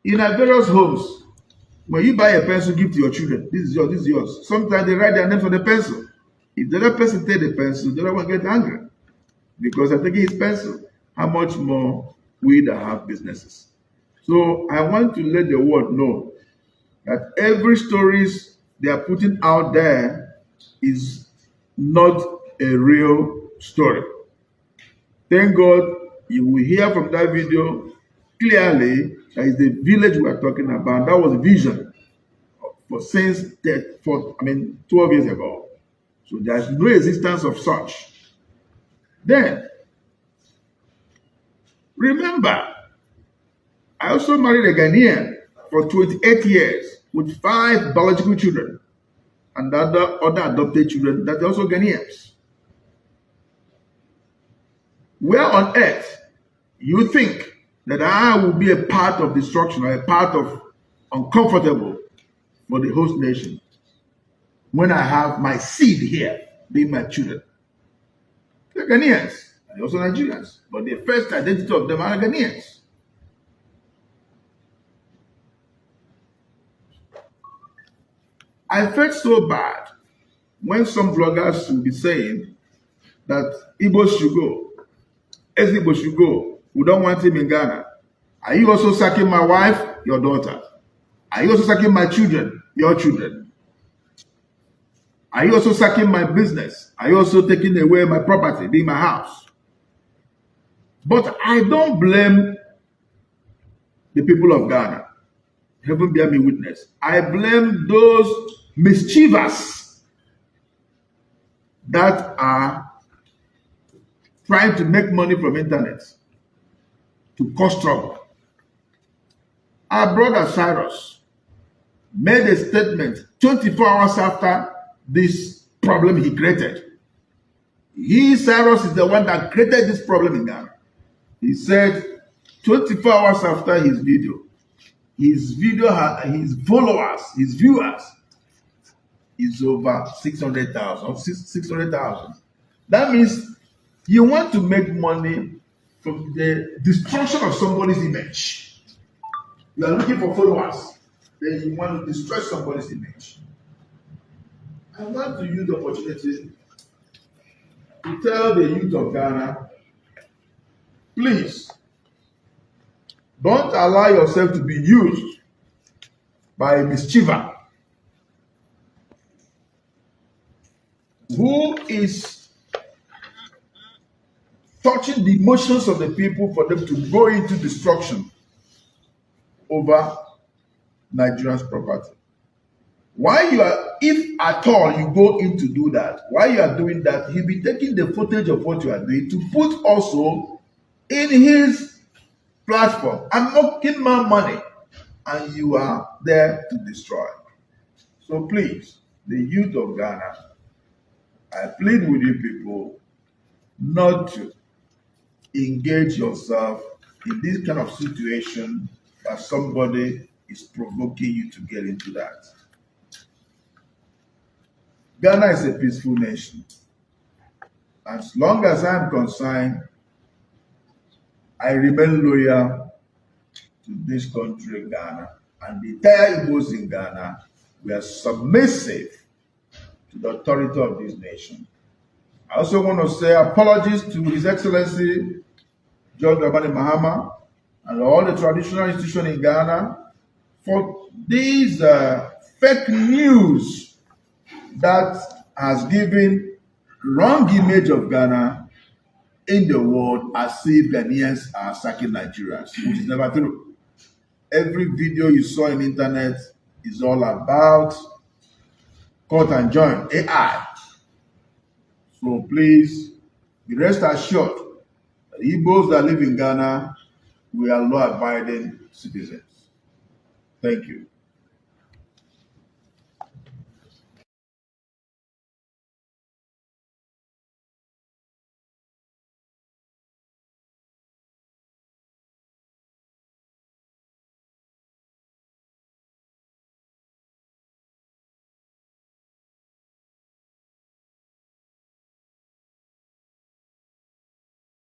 In our various homes, when you buy a pencil, give to your children. This is yours, this is yours. Sometimes they write their names on the pencil. If the other person take the pencil, the other one gets angry because they're taking his pencil. How much more we that have businesses? So I want to let the world know that every stories they are putting out there is not a real story. Thank God you will hear from that video clearly that is the village we are talking about. That was a vision for since 12 years ago. So there's no existence of such. Then remember, I also married a Ghanaian for 28 years with 5 biological children and other adopted children that are also Ghanaians. Where on earth you think that I will be a part of destruction or a part of uncomfortable for the host nation when I have my seed here, being my children? They're Ghanaians, and also Nigerians, but the first identity of them are Ghanaians. I felt so bad when some bloggers will be saying that Igbo should go, Igbo should go. We don't want him in Ghana. Are you also sacking my wife, your daughter? Are you also sacking my children, your children? Are you also sacking my business? Are you also taking away my property, being my house? But I don't blame the people of Ghana. Heaven bear me witness. I blame those mischievous that are trying to make money from internet to cause trouble. Our brother Cyrus made a statement 24 hours after this problem he created. Cyrus is the one that created this problem in Ghana. He said 24 hours after his followers, his viewers is over 600,000. That means you want to make money from the destruction of somebody's image. You are looking for followers, then you want to destroy somebody's image. I want to use the opportunity to tell the youth of Ghana, please, don't allow yourself to be used by a mischiever who is touching the emotions of the people for them to go into destruction over Nigeria's property. While you are, if at all you go in to do that, while you are doing that, he'll be taking the footage of what you are doing to put also in his platform. I'm making my money, and you are there to destroy. So please, the youth of Ghana, I plead with you people not to engage yourself in this kind of situation that somebody is provoking you to get into that. Ghana is a peaceful nation. As long as I'm concerned, I remain loyal to this country, Ghana, and the entire Igbos in Ghana. We are submissive to the authority of this nation. I also want to say apologies to His Excellency John Dramani Mahama and all the traditional institutions in Ghana for these fake news that has given wrong image of Ghana in the world as if Ghanaians are sacking Nigerians, which is never true. Every video you saw on the internet is all about cut and join, AI. So please, be rest assured that Igbos that live in Ghana, we are law-abiding citizens. Thank you.